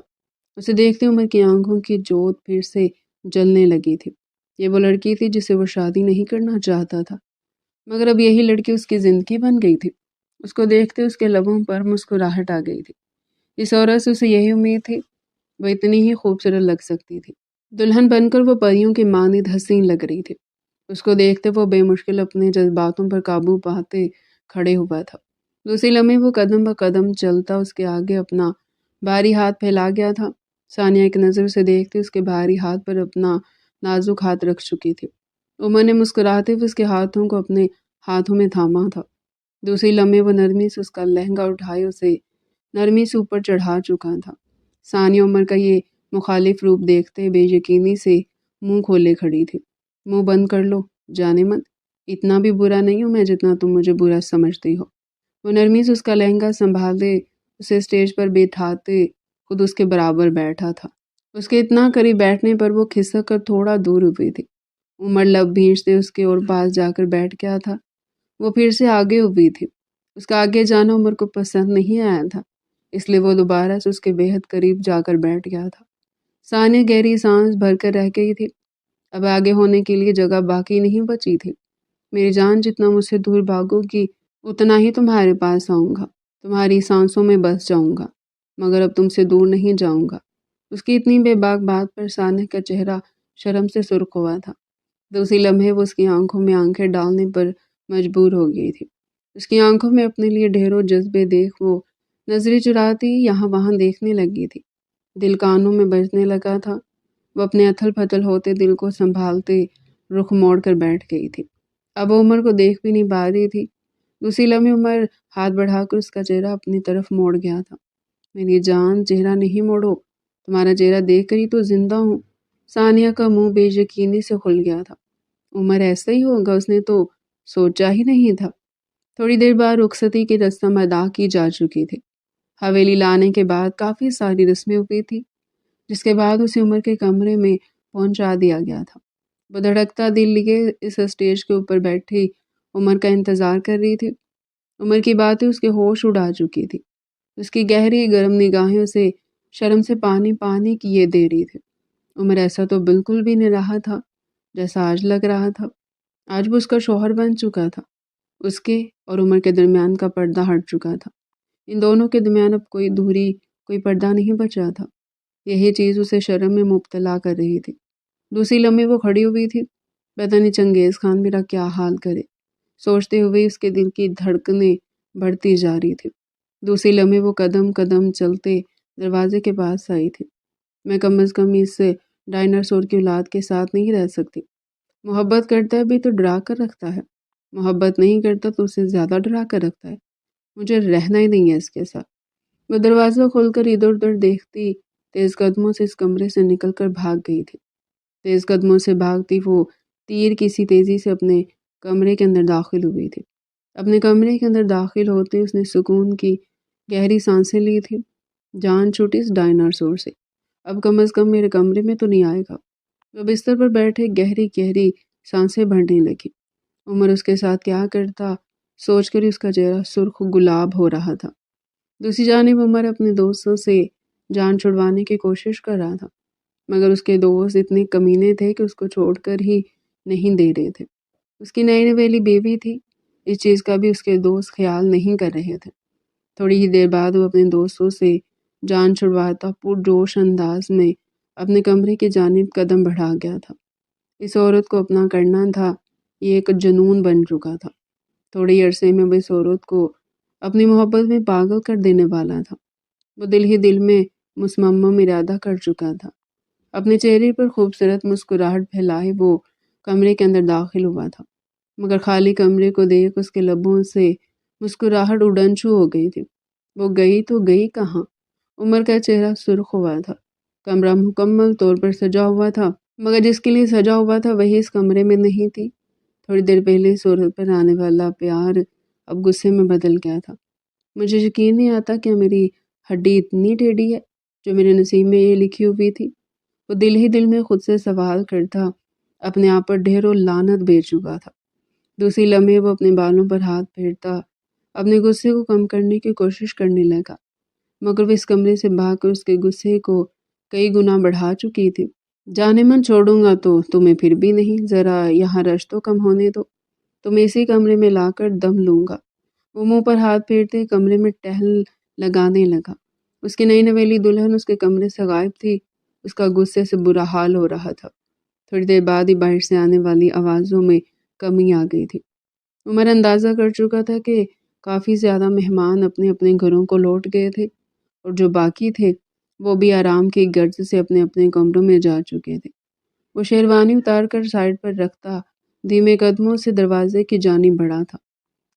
اسے دیکھتے عمر کی آنکھوں کی جوت پھر سے جلنے لگی تھی۔ یہ وہ لڑکی تھی جسے وہ شادی نہیں کرنا چاہتا تھا، مگر اب یہی لڑکی اس کی زندگی بن گئی تھی۔ اس کو دیکھتے اس کے لبوں پر مسکراہٹ آ گئی تھی۔ اس عورت سے اسے یہی امید تھی، وہ اتنی ہی خوبصورت لگ سکتی تھی۔ دلہن بن کر وہ پریوں کے مانند حسین لگ رہی تھی۔ اس کو دیکھتے وہ بے مشکل اپنے جذباتوں پر قابو پاتے کھڑے ہوا تھا۔ دوسری لمحے وہ قدم بہ قدم چلتا اس کے آگے اپنا بھاری ہاتھ پھیلا گیا تھا۔ ثانیہ ایک نظر سے دیکھتے اس کے بھاری ہاتھ پر اپنا نازک ہاتھ رکھ چکی تھی۔ عمر نے مسکراتے ہوئے اس کے ہاتھوں کو اپنے ہاتھوں میں تھاما تھا۔ دوسری لمحے وہ نرمی سے اس کا لہنگا اٹھائے اسے نرمی سے اوپر چڑھا چکا تھا۔ ثانیہ عمر کا یہ مخالف روپ دیکھتے بے یقینی سے منہ کھولے کھڑی تھی۔ منہ بند کر لو، جانے من، اتنا بھی برا نہیں ہوں میں جتنا تم مجھے برا سمجھتی ہو۔ وہ نرمی سے اس کا لہنگا سنبھالے اسے اسٹیج پر بٹھاتے خود اس کے برابر بیٹھا تھا۔ اس کے اتنا قریب بیٹھنے پر وہ کھسک کر تھوڑا دور ہوئی تھی۔ عمر لب بھینچتے اس کے اور پاس جا کر بیٹھ گیا تھا۔ وہ پھر سے آگے ہوئی تھی۔ اس کا آگے جانا عمر کو پسند نہیں آیا تھا، اس لیے وہ دوبارہ سے اس کے بے حد قریب جا کر بیٹھ گیا تھا۔ ثانیہ گہری سانس بھر کر رہ گئی تھی۔ اب آگے ہونے کے لیے جگہ باقی نہیں بچی تھی۔ میری جان، جتنا مجھ سے دور بھاگو گی اتنا ہی تمہارے پاس آؤں گا، تمہاری سانسوں میں بس جاؤں گا، مگر اب تم سے دور نہیں جاؤں گا۔ اس کی اتنی بے باک بات پر ثانیہ کا چہرہ شرم سے سرخ ہوا تھا۔ دوسری لمحے وہ اس کی آنکھوں میں آنکھیں ڈالنے پر مجبور ہو گئی تھی۔ اس کی آنکھوں میں اپنے لیے ڈھیروں جذبے دیکھ وہ نظریں چراتی یہاں وہاں دیکھنے لگی تھی۔ دل کانوں میں بجنے لگا تھا۔ وہ اپنے اتھل پتھل ہوتے دل کو سنبھالتے رخ موڑ کر بیٹھ گئی تھی۔ اب وہ عمر کو دیکھ بھی نہیں پا رہی تھی۔ دوسری لمحے عمر ہاتھ بڑھا کر اس کا چہرہ اپنی طرف موڑ گیا تھا۔ میری جان، چہرہ نہیں موڑو، تمہارا چہرہ دیکھ کر ہی تو زندہ ہوں۔ ثانیہ کا منہ بے یقینی سے کھل گیا تھا۔ عمر ایسا ہی ہوگا، اس نے تو سوچا ہی نہیں تھا۔ تھوڑی دیر بعد رخصتی کی رسم ادا کی جا چکی تھی۔ حویلی لانے کے بعد کافی ساری رسمیں ہوئی تھی، جس کے بعد اسے عمر کے کمرے میں پہنچا دیا گیا تھا۔ وہ دھڑکتا دل لیے اس اسٹیج کے اوپر بیٹھی عمر کا انتظار کر رہی تھی۔ عمر کی باتیں اس کے ہوش اڑا چکی تھی۔ اس کی گہری گرم نگاہیں اسے شرم سے پانی پانی کیے دے رہی تھی۔ عمر ایسا تو بالکل بھی نہیں رہا تھا جیسا آج لگ رہا تھا۔ آج وہ اس کا شوہر بن چکا تھا۔ اس کے اور عمر کے درمیان کا پردہ ہٹ چکا تھا۔ ان دونوں کے درمیان اب کوئی دوری، کوئی پردہ نہیں بچا تھا۔ یہی چیز اسے شرم میں مبتلا کر رہی تھی۔ دوسری لمحے وہ کھڑی ہوئی تھی۔ پتہ نہیں چنگیز خان میرا کیا حال کرے، سوچتے ہوئے اس کے دل کی دھڑکنیں بڑھتی جا رہی تھی۔ دوسری لمحے وہ قدم قدم چلتے دروازے کے پاس آئی تھی۔ میں کم از کم اس ڈائناسور کی اولاد کے ساتھ نہیں رہ سکتی۔ محبت کرتا ہے بھی تو ڈرا کر رکھتا ہے، محبت نہیں کرتا تو اسے زیادہ ڈرا کر رکھتا ہے۔ مجھے رہنا ہی نہیں ہے اس کے ساتھ۔ وہ دروازہ کھول کر ادھر ادھر دیکھتی تیز قدموں سے اس کمرے سے نکل کر بھاگ گئی تھی۔ تیز قدموں سے بھاگتی وہ تیر کسی تیزی سے اپنے کمرے کے اندر داخل ہوئی تھی۔ اپنے کمرے کے اندر داخل ہوتے اس نے سکون کی گہری سانسیں لی تھی۔ جان چھوٹی اس ڈائناسور سے، اب کم از کم میرے کمرے میں تو نہیں آئے گا۔ وہ بستر پر بیٹھے گہری گہری سانسیں بھرنے لگی۔ عمر اس کے ساتھ کیا کرتا سوچ کر اس کا چہرہ سرخ گلاب ہو رہا تھا۔ دوسری جانب عمر اپنے دوستوں سے جان چھڑوانے کی کوشش کر رہا تھا، مگر اس کے دوست اتنے کمینے تھے کہ اس کو چھوڑ کر ہی نہیں دے رہے تھے۔ اس کی نئی نویلی بیوی تھی، اس چیز کا بھی اس کے دوست خیال نہیں کر رہے تھے۔ تھوڑی ہی دیر بعد وہ اپنے دوستوں سے جان چھڑواتا پرجوش انداز میں اپنے کمرے کی جانب قدم بڑھا گیا تھا۔ اس عورت کو اپنا کرنا تھا، یہ ایک جنون بن چکا تھا۔ تھوڑے عرصے میں وہ اس عورت کو اپنی محبت میں پاگل کر دینے والا تھا۔ وہ دل ہی دل میں مصمم ارادہ کر چکا تھا۔ اپنے چہرے پر خوبصورت مسکراہٹ پھیلائے وہ کمرے کے اندر داخل ہوا تھا، مگر خالی کمرے کو دیکھ اس کے لبوں سے مسکراہٹ اڑنچو ہو گئی تھی۔ وہ گئی تو گئی کہاں؟ عمر کا چہرہ سرخ ہوا تھا۔ کمرہ مکمل طور پر سجا ہوا تھا، مگر جس کے لیے سجا ہوا تھا وہی اس کمرے میں نہیں تھی۔ تھوڑی دیر پہلے اس عورت پر آنے والا پیار اب غصے میں بدل گیا تھا۔ مجھے یقین نہیں آتا کہ میری ہڈی اتنی ٹیڑھی ہے جو میرے نصیب میں یہ لکھی ہوئی تھی۔ وہ دل ہی دل میں خود سے سوال کرتا اپنے آپ پر ڈھیروں لعنت بھیج چکا تھا۔ دوسری لمحے وہ اپنے بالوں پر ہاتھ پھیرتا اپنے غصے کو کم کرنے کی کوشش کرنے لگا، مگر وہ اس کمرے سے بھاگ کر اس کے غصے کو کئی گنا بڑھا چکی تھی۔ جانے من چھوڑوں گا تو تمہیں پھر بھی نہیں، ذرا یہاں رش تو کم ہونے دو، تمہیں اسی کمرے میں لا کر دم لوں گا۔ وہ منہ پر ہاتھ پھیرتے کمرے میں ٹہل لگانے لگا۔ اس کی نئی نویلی دلہن اس کے کمرے سے غائب تھی۔ اس کا غصے سے برا حال ہو رہا تھا۔ تھوڑی دیر بعد ہی باہر سے آنے والی آوازوں میں کمی آ گئی تھی۔ عمر اندازہ کر چکا تھا کہ کافی زیادہ مہمان اپنے اپنے گھروں کو لوٹ گئے تھے، اور جو باقی تھے وہ بھی آرام کی غرض سے اپنے اپنے کمروں میں جا چکے تھے۔ وہ شیروانی اتار کر سائڈ پر رکھتا دھیمے قدموں سے دروازے کی جانب بڑھا تھا۔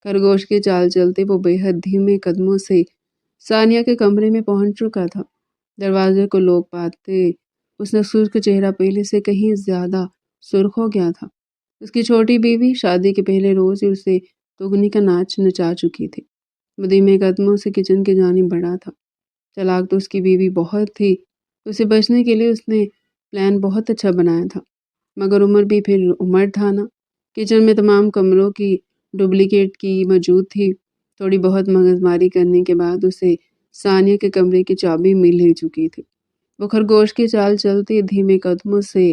خرگوش کی چال چلتے وہ بے حد دھیمے قدموں سے ثانیہ کے کمرے میں پہنچ چکا تھا۔ دروازے کو لوگ پاتے اس کا سرخ چہرہ پہلے سے کہیں زیادہ سرخ ہو گیا تھا۔ اس کی چھوٹی بیوی شادی کے پہلے روز ہی اسے تغنی کا ناچ نچا چکی تھی۔ وہ دھیمے قدموں سے کچن کی جانب بڑھا تھا۔ چلاک تو اس کی بیوی بہت تھی، اسے بچنے کے لیے اس نے پلان بہت اچھا بنایا تھا، مگر عمر بھی پھر عمر تھا نا۔ کچن میں تمام کمروں کی ڈپلیکیٹ کی موجود تھی۔ تھوڑی بہت مغز ماری کرنے کے بعد اسے ثانیہ کے کمرے کی چابی مل ہی چکی تھی۔ وہ خرگوش کی چال چلتی دھیمے قدموں سے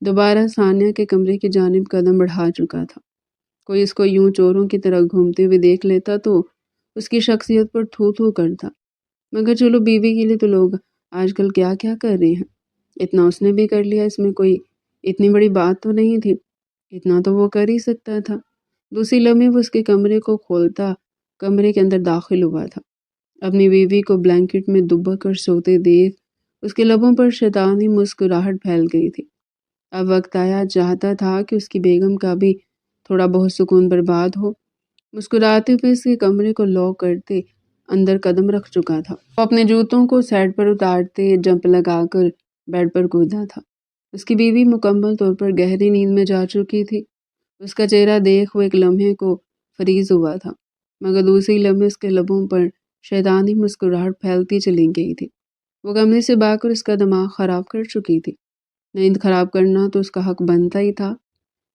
دوبارہ ثانیہ کے کمرے کی جانب قدم بڑھا چکا تھا۔ کوئی اس کو یوں چوروں کی طرح گھومتے ہوئے دیکھ لیتا تو اس کی شخصیت پر تھو تھو کرتا، مگر چلو بیوی کے لیے تو لوگ آج کل کیا کیا کر رہے ہیں، اتنا اس نے بھی کر لیا، اس میں کوئی اتنی بڑی بات تو نہیں تھی، اتنا تو وہ کر ہی سکتا تھا۔ دوسری لمحے وہ اس کے کمرے کو کھولتا کمرے کے اندر داخل ہوا تھا۔ اپنی بیوی کو بلینکٹ میں دبک کر سوتے دیکھ اس کے لبوں پر شیطانی مسکراہٹ پھیل گئی تھی۔ اب وقت آیا، چاہتا تھا کہ اس کی بیگم کا بھی تھوڑا بہت سکون برباد ہو۔ مسکراتے ہوئے اس کے کمرے کو لاک کرتے اندر قدم رکھ چکا تھا۔ وہ اپنے جوتوں کو سیٹ پر اتارتے جمپ لگا کر بیڈ پر کودا تھا۔ اس کی بیوی مکمل طور پر گہری نیند میں جا چکی تھی۔ اس کا چہرہ دیکھ وہ ایک لمحے کو فریز ہوا تھا، مگر دوسری لمحے اس کے لبوں پر شیطانی مسکراہٹ پھیلتی چلی گئی تھی۔ وہ کمرے سے بھاگ کر اس کا دماغ خراب کر چکی تھی۔ نیند خراب کرنا تو اس کا حق بنتا ہی تھا۔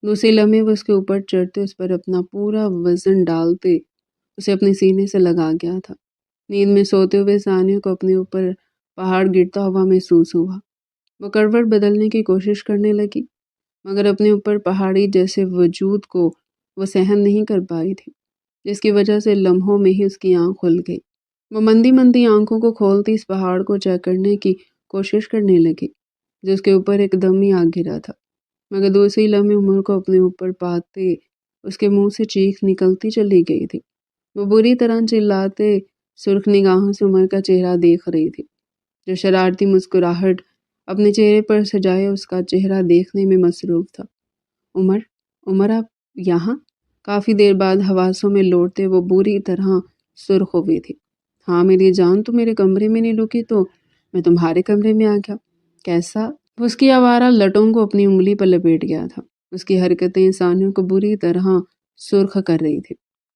دوسری لمحے وہ اس کے اوپر چڑھتے اس پر اپنا پورا وزن ڈالتے اسے اپنے سینے سے لگا گیا تھا۔ نیند میں سوتے ہوئے ثانیہ کو اپنے اوپر پہاڑ گرتا ہوا محسوس ہوا۔ وہ کروٹ بدلنے کی کوشش کرنے لگی، مگر اپنے اوپر پہاڑی جیسے وجود کو وہ سہن نہیں کر پائی تھی، جس کی وجہ سے لمحوں میں ہی اس کی آنکھ کھل گئی۔ وہ مندی مندی آنکھوں کو کھولتی اس پہاڑ کو چیک کرنے کی کوشش کرنے لگی جس کے اوپر ایک دم ہی آ گرا تھا، مگر دوسری لمحے عمر کو اپنے اوپر پاتے اس کے منہ سے چیخ نکلتی چلی گئی تھی۔ وہ بری طرح چلاتے سرخ نگاہوں سے عمر کا چہرہ دیکھ رہی تھی، جو شرارتی مسکراہٹ اپنے چہرے پر سجائے اس کا چہرہ دیکھنے میں مصروف تھا۔ عمر، عمر آپ یہاں؟ کافی دیر بعد حواسوں میں لوٹتے وہ بری طرح سرخ ہوئی تھی۔ ہاں میری جان، تو میرے کمرے میں نہیں رکی تو میں تمہارے کمرے میں آ گیا۔ کیسا؟ وہ اس کی آوارہ لٹوں کو اپنی انگلی پر لپیٹ گیا تھا۔ اس کی حرکتیں ثانیہ کو بری طرح سرخ کر رہی تھی۔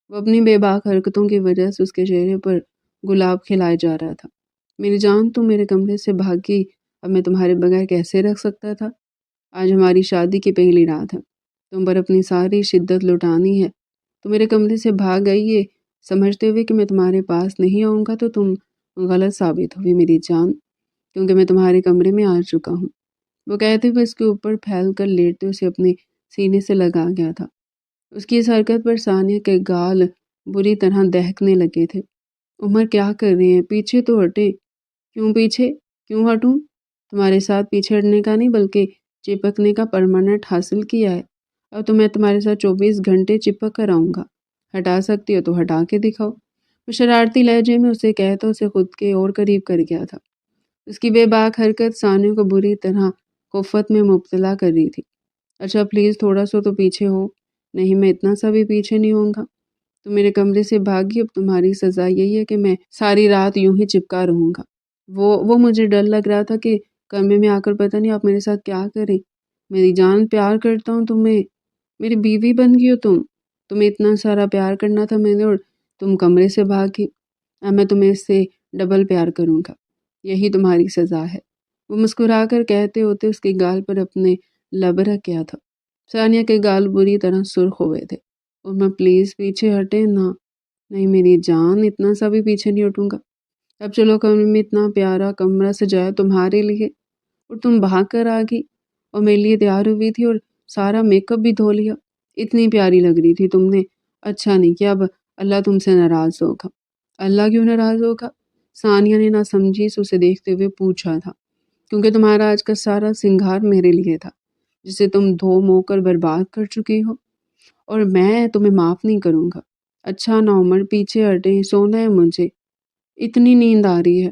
وہ اپنی بے باک حرکتوں کی وجہ سے اس کے چہرے پر گلاب کھلائے جا رہا تھا۔ میری جان، تم میرے کمرے سے بھاگی، اب میں تمہارے بغیر کیسے رکھ سکتا تھا؟ آج ہماری شادی کی پہلی رات ہے، تم پر اپنی ساری شدت لٹانی ہے۔ تو میرے کمرے سے بھاگ گئی یہ سمجھتے ہوئے کہ میں تمہارے پاس نہیں آؤں گا، تو تم غلط ثابت ہوئی میری جان، کیونکہ میں تمہارے کمرے میں آ چکا ہوں۔ وہ کہتے ہوئے اس کے اوپر پھیل کر لیٹتے اسے اپنے سینے سے لگا گیا تھا۔ اس کی اس حرکت پر ثانیہ کے گال بری طرح دہکنے لگے تھے۔ عمر کیا کر رہے ہیں؟ پیچھے تو ہٹے۔ کیوں پیچھے؟ کیوں ہٹوں؟ تمہارے ساتھ پیچھے ہٹنے کا نہیں بلکہ چپکنے کا پرماننٹ حاصل کیا ہے۔ اب تو میں تمہارے ساتھ 24 گھنٹے چپک کر آؤں گا۔ ہٹا سکتی ہو تو ہٹا کے دکھاؤ۔ وہ شرارتی لہجے میں اسے کہتا اسے خود کے اور قریب کر گیا تھا۔ اس کی بے باک حرکت ثانیہ کو بری طرح خفت میں مبتلا کر رہی تھی۔ اچھا پلیز تھوڑا سا تو پیچھے ہو۔ نہیں، میں اتنا سا بھی پیچھے نہیں ہوں گا۔ تو میرے کمرے سے بھاگی، اب تمہاری سزا یہی ہے کہ میں ساری رات یوں ہی چپکا رہوں گا۔ وہ مجھے ڈر لگ رہا تھا کہ کمرے میں آ کر پتہ نہیں آپ میرے ساتھ کیا کریں۔ میری جان، پیار کرتا ہوں تمہیں، میری بیوی بن گئی ہو تم۔ تمہیں اتنا سارا پیار کرنا تھا میں نے اور تم کمرے سے بھاگی۔ اب میں تمہیں اس سے ڈبل پیار کروں گا، یہی تمہاری سزا ہے۔ وہ مسکرا کر کہتے ہوتے اس کے گال پر اپنے لب رکھ گیا تھا۔ ثانیہ کے گال بری طرح سرخ ہوئے تھے۔ اور میں پلیز پیچھے ہٹے نا۔ نہیں میری جان، اتنا سا بھی پیچھے نہیں ہٹوں گا۔ اب چلو، کمرے میں اتنا پیارا کمرہ سجایا تمہارے لیے اور تم بھاگ کر آ گئی اور میرے لیے تیار ہوئی تھی اور سارا میک اپ بھی دھو لیا۔ اتنی پیاری لگ رہی تھی تم نے۔ اچھا نہیں کیا، اب اللہ تم سے ناراض ہوگا۔ اللہ کیوں ناراض ہوگا؟ ثانیہ نے نہ سمجھی سے اسے دیکھتے ہوئے پوچھا تھا۔ کیونکہ تمہارا آج کا سارا سنگھار میرے لیے تھا، جسے تم دھو مو کر برباد کر چکی ہو، اور میں تمہیں معاف نہیں کروں گا۔ اچھا نا عمر، پیچھے ہٹیں، سونا ہے مجھے، اتنی نیند آ رہی ہے۔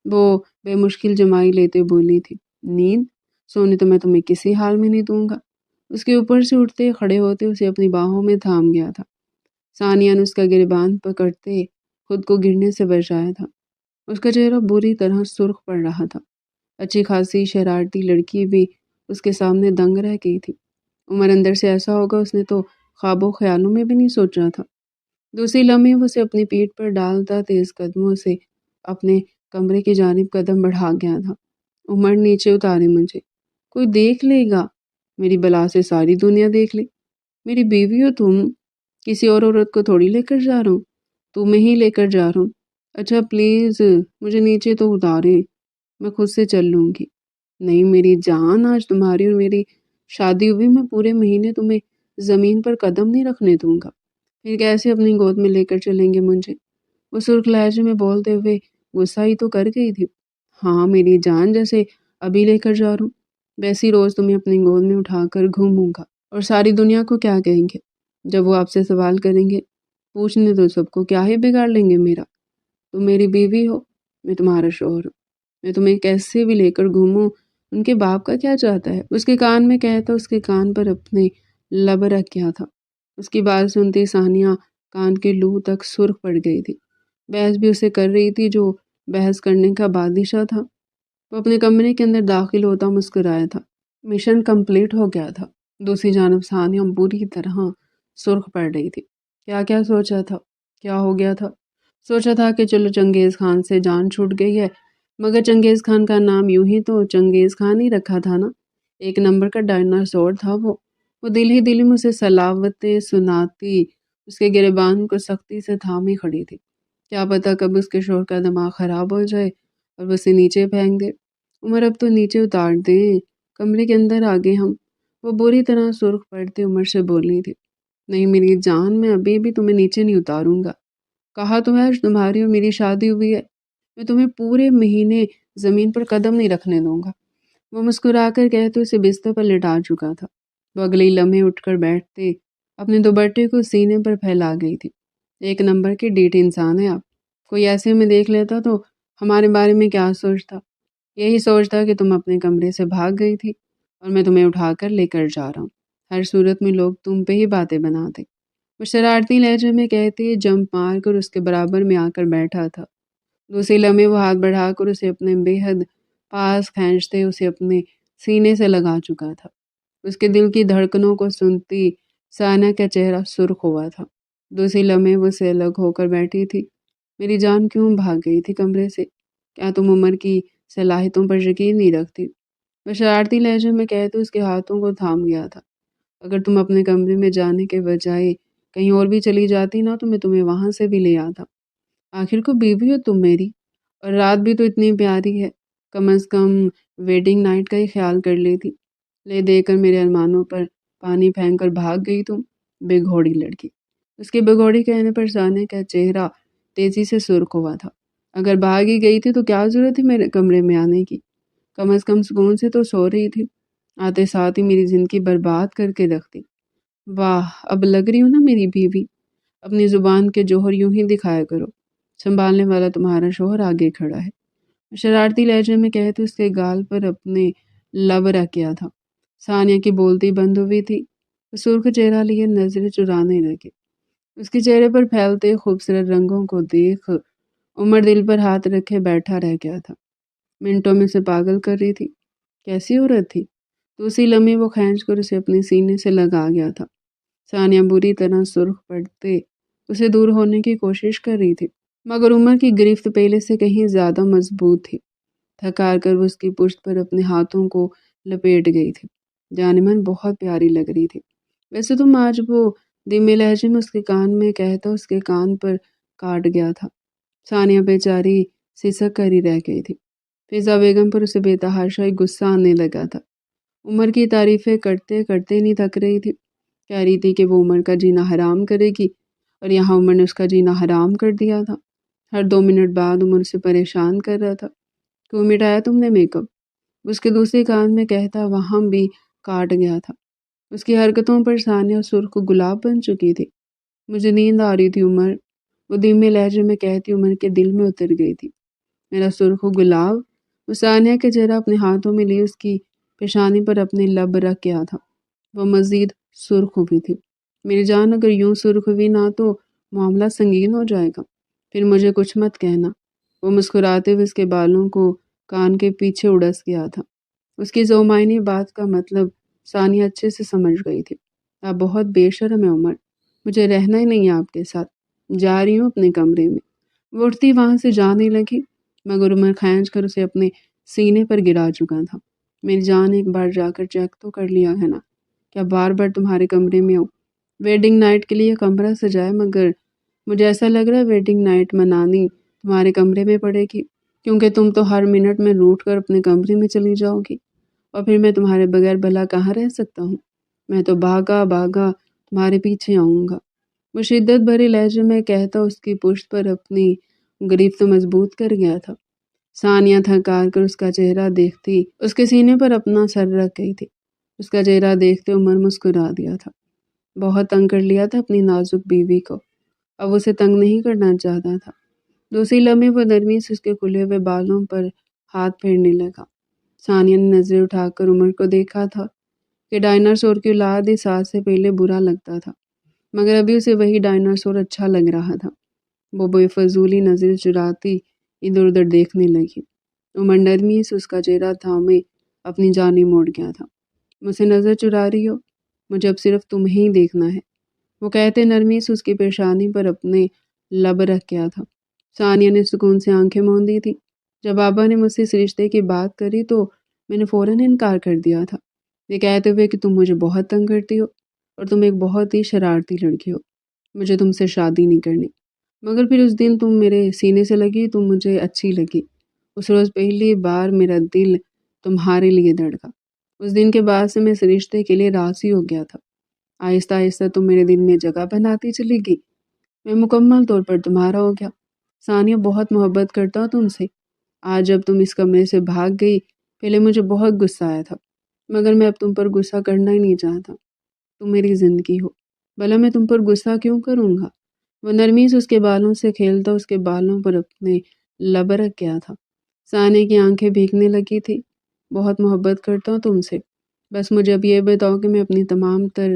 وہ بے مشکل جمائی لیتے بولی تھی۔ نیند؟ سونے تو میں تمہیں کسی حال میں نہیں دوں گا۔ اس کے اوپر سے اٹھتے کھڑے ہوتے اسے اپنی باہوں میں تھام گیا تھا۔ ثانیہ نے اس کا گریبان پکڑتے خود کو گرنے سے بچایا تھا۔ اس کا چہرہ بری طرح سرخ پڑ رہا تھا۔ اچھی خاصی شرارتی لڑکی بھی اس کے سامنے دنگ رہ گئی تھی۔ عمر اندر سے ایسا ہوگا اس نے تو خواب و خیالوں میں بھی نہیں سوچا تھا۔ دوسری لمحے وہ اسے اپنی پیٹھ پر ڈالتا تیز قدموں سے اپنے کمرے کی جانب قدم بڑھا گیا تھا۔ عمر نیچے اتارے مجھے، کوئی دیکھ لے گا، میری بلا سے ساری دنیا دیکھ لے، میری بیوی ہو تم، کسی اور عورت کو تھوڑی لے کر جا رہا ہوں، تمہیں ہی لے کر جا رہا ہوں، اچھا پلیز مجھے نیچے تو اتارے، میں خود سے چل لوں گی۔ نہیں میری جان، آج تمہاری اور میری شادی ہوئی، میں پورے مہینے تمہیں زمین پر قدم نہیں رکھنے دوں گا، پھر کیسے اپنی گود میں لے کر چلیں گے مجھے؟ وہ سرخ لہجے میں بولتے ہوئے غصہ ہی تو کر گئی تھی۔ ہاں میری جان، جیسے ابھی لے کر جا رہا ہوں ویسی روز تمہیں اپنی گود میں اٹھا کر گھوموں گا، اور ساری دنیا کو کیا کہیں گے جب وہ آپ سے سوال کریں گے؟ پوچھنے تو سب کو، کیا ہی بگاڑ لیں گے میرا؟ تم میری بیوی ہو، میں تمہارا شوہر ہوں، میں تمہیں کیسے بھی لے کر گھوموں، ان کے باپ کا کیا چاہتا ہے؟ اس کے کان میں کہتا اس کے کان پر اپنے لب رکھ کیا تھا۔ اس کی بات سنتی ثانیہ کان کی لو تک سرخ پڑ گئی تھی۔ بحث بھی اسے کر رہی تھی جو بحث کرنے کا بادشاہ تھا۔ وہ اپنے کمرے کے اندر داخل ہوتا مسکرایا تھا، مشن کمپلیٹ ہو گیا تھا۔ دوسری جانب ثانیہ بری طرح سرخ پڑ رہی تھی۔ کیا کیا سوچا تھا، کیا ہو گیا تھا؟ سوچا تھا کہ چلو چنگیز خان سے جان چھوٹ گئی ہے، مگر چنگیز خان کا نام یوں ہی تو چنگیز خان ہی رکھا تھا نا، ایک نمبر کا ڈائناسور تھا وہ دل ہی دل میں اسے سلاوتیں سناتی اس کے گریبان کو سختی سے تھامی کھڑی تھی۔ کیا پتا کب اس کے شوہر کا دماغ خراب ہو جائے اور وہ اسے نیچے پھینک دے۔ عمر اب تو نیچے اتار دیں، کمرے کے اندر آگے ہم۔ وہ بری طرح سرخ پڑتے عمر سے بولنی تھی۔ نہیں میری جان، میں ابھی بھی تمہیں نیچے نہیں اتاروں گا، کہا تو ہے آج تمہاری اور میری شادی ہوئی ہے، میں تمہیں پورے مہینے زمین پر قدم نہیں رکھنے دوں گا۔ وہ مسکرا کر کہتے اسے بستر پر لٹا چکا تھا۔ وہ اگلے لمحے اٹھ کر بیٹھتے اپنے دوپٹے کو سینے پر پھیلا گئی تھی۔ ایک نمبر کے ڈیٹ انسان ہے آپ، کوئی ایسے میں دیکھ لیتا تو ہمارے بارے میں کیا سوچتا؟ یہی سوچتا کہ تم اپنے کمرے سے بھاگ گئی تھی اور میں تمہیں اٹھا کر لے کر جا رہا ہوں، ہر صورت میں لوگ تم پہ ہی باتیں بناتے۔ وہ شرارتی لہجے میں کہتے جمپ مار کر اس کے برابر میں آ کر بیٹھا تھا۔ دوسرے لمحے وہ ہاتھ بڑھا کر اسے اپنے بے حد پاس کھینچتے اسے اپنے سینے سے لگا چکا تھا۔ اس کے دل کی دھڑکنوں کو سنتی ثانیہ کا چہرہ سرخ ہوا تھا۔ دوسری لمحے وہ سے الگ ہو کر بیٹھی تھی۔ میری جان کیوں بھاگ گئی تھی کمرے سے؟ کیا تم عمر کی صلاحیتوں پر یقین نہیں رکھتی؟ وہ شرارتی لہجے میں کہتے اس کے ہاتھوں کو تھام گیا تھا۔ اگر تم اپنے کمرے میں جانے کے بجائے کہیں اور بھی چلی جاتی نا تو میں تمہیں وہاں سے بھی لے آتا۔ آخر کو بیوی ہو تم میری، اور رات بھی تو اتنی پیاری ہے، کم از کم ویڈنگ نائٹ کا ہی خیال کر لیتی۔ لے دے کر میرے ارمانوں پر پانی پھینک کر بھاگ گئی تم، بے گھوڑی لڑکی۔ اس کے بے گھوڑی کہنے پر ثانیہ کا چہرہ تیزی سے سرخ ہوا تھا۔ اگر بھاگ ہی گئی تھی تو کیا ضرورت تھی میرے کمرے میں آنے کی؟ کم از کم سکون سے تو سو رہی تھی، آتے ساتھ ہی میری زندگی برباد کر کے رکھتی۔ واہ، اب لگ رہی ہوں نا میری بیوی؟ اپنی زبان کے جوہر یوں ہی دکھایا کرو، سنبھالنے والا تمہارا شوہر آگے کھڑا ہے۔ شرارتی لہجے میں کہتے اس کے گال پر اپنے لب رکھ کیا تھا۔ ثانیہ کی بولتی بند ہوئی تھی۔ سرخ چہرہ لیے نظریں چرانے لگے۔ اس کے چہرے پر پھیلتے خوبصورت رنگوں کو دیکھ عمر دل پر ہاتھ رکھے بیٹھا رہ گیا تھا۔ منٹوں میں سے پاگل کر رہی تھی، کیسی عورت تھی؟ تو اسی لمحے وہ کھینچ کر اسے اپنے سینے سے لگا گیا تھا۔ ثانیہ بری طرح سرخ پڑتے اسے دور ہونے کی کوشش کر رہی تھی، مگر عمر کی گرفت پہلے سے کہیں زیادہ مضبوط تھی۔ تھکار کر وہ اس کی پشت پر اپنے ہاتھوں کو لپیٹ گئی تھی۔ جان من بہت پیاری لگ رہی تھی۔ ویسے تم آج، وہ دھیمے لہجے میں اس کے کان میں کہتا اس کے کان پر کاٹ گیا تھا۔ ثانیہ بیچاری سسک کر ہی رہ گئی تھی۔ فضا بیگم پر اسے بے تحاشائی غصہ آنے لگا تھا۔ عمر کی تعریفیں کرتے کرتے نہیں تھک رہی تھی۔ کہہ رہی تھی کہ وہ عمر کا جینا حرام کرے گی، اور یہاں عمر نے اس کا جینا حرام کر دیا تھا۔ ہر 2 منٹ بعد عمر اسے پریشان کر رہا تھا۔ کیوں مٹایا تم نے میک اپ؟ اس کے دوسرے کان میں کہتا وہاں بھی کاٹ گیا تھا۔ اس کی حرکتوں پر ثانیہ سرخ گلاب بن چکی تھی۔ مجھے نیند آ رہی تھی عمر، وہ دھیمے لہجے میں کہتی عمر کے دل میں اتر گئی تھی۔ میرا سرخ گلاب؟ وہ ثانیہ کے چہرہ اپنے ہاتھوں میں لی اس کی پیشانی پر اپنے لب رکھ گیا تھا۔ وہ مزید سرخ ہوئی تھی۔ میری جان، اگر یوں سرخ ہوئی نہ تو معاملہ سنگین ہو جائے گا، پھر مجھے کچھ مت کہنا۔ وہ مسکراتے ہوئے اس کے بالوں کو کان کے پیچھے اڑس گیا تھا۔ اس کی ذومعنی بات کا مطلب ثانیہ اچھے سے سمجھ گئی تھی۔ آپ بہت بے شرم ہیں عمر، مجھے رہنا ہی نہیں ہے آپ کے ساتھ، جا رہی ہوں اپنے کمرے میں۔ وہ اٹھتی وہاں سے جانے لگی، مگر عمر کھینچ کر اسے اپنے سینے پر گرا چکا تھا۔ میری جان، ایک بار جا کر چیک تو کر لیا ہے نا، کیا بار بار تمہارے کمرے میں ہو؟ ویڈنگ نائٹ کے لیے کمرہ سجایا، مگر مجھے ایسا لگ رہا ہے ویڈنگ نائٹ منانی تمہارے کمرے میں پڑے گی، کیونکہ تم تو ہر منٹ میں روٹ کر اپنے کمرے میں چلی جاؤ گی، اور پھر میں تمہارے بغیر بھلا کہاں رہ سکتا ہوں؟ میں تو بھاگا بھاگا تمہارے پیچھے آؤں گا، وہ شدت بھرے لہجے میں کہتا اس کی پشت پر اپنی گریفت مضبوط کر گیا تھا۔ ثانیہ تھکار کر اس کا چہرہ دیکھتی اس کے سینے پر اپنا سر رکھ گئی تھی۔ اس کا چہرہ دیکھتے عمر مسکرا دیا تھا۔ بہت تنگ کر لیا تھا اپنی نازک بیوی کو، اب اسے تنگ نہیں کرنا چاہتا تھا۔ دوسری لمحے وہ نرمی سے اس کے کھلے ہوئے بالوں پر ہاتھ پھیرنے لگا۔ ثانیہ نے نظریں اٹھا کر عمر کو دیکھا تھا کہ ڈائناسور کی اولاد اس سال سے پہلے برا لگتا تھا، مگر ابھی اسے وہی ڈائناسور اچھا لگ رہا تھا۔ وہ بے فضولی نظر چراتی ادھر ادھر دیکھنے لگی۔ عمر نرمی سے اس کا چہرہ تھامے اپنی جانب موڑ گیا تھا۔ مجھ سے نظر چرا رہی ہو؟ مجھے اب صرف تمہیں ہی دیکھنا ہے، وہ کہتے نرمی سے اس کی پیشانی پر اپنے لب رکھ گیا تھا۔ ثانیہ نے سکون سے آنکھیں موندی تھی۔ جب بابا نے مجھ سے اس رشتے کی بات کری تو میں نے فوراً انکار کر دیا تھا، یہ کہتے ہوئے کہ تم مجھے بہت تنگ کرتی ہو اور تم ایک بہت ہی شرارتی لڑکی ہو، مجھے تم سے شادی نہیں کرنی۔ مگر پھر اس دن تم میرے سینے سے لگی، تم مجھے اچھی لگی۔ اس روز پہلی بار میرا دل تمہارے لیے دھڑکا۔ اس دن کے بعد سے میں اس رشتے کے لیے راضی ہو گیا تھا۔ آہستہ آہستہ تم میرے دل میں جگہ بناتی چلی گئی، میں مکمل طور پر تمہارا ہو گیا۔ ثانیہ، بہت محبت کرتا ہوں تم سے۔ آج جب تم اس کمرے سے بھاگ گئی، پہلے مجھے بہت غصہ آیا تھا، مگر میں اب تم پر غصہ کرنا ہی نہیں چاہتا۔ تم میری زندگی ہو، بھلا میں تم پر غصہ کیوں کروں گا؟ وہ نرمی سے اس کے بالوں سے کھیلتا اس کے بالوں پر اپنے لب رکھ گیا تھا۔ ثانیہ کی آنکھیں بھیگنے لگی تھی۔ بہت محبت کرتا ہوں تم سے، بس مجھے اب یہ بتاؤ کہ میں اپنی تمام تر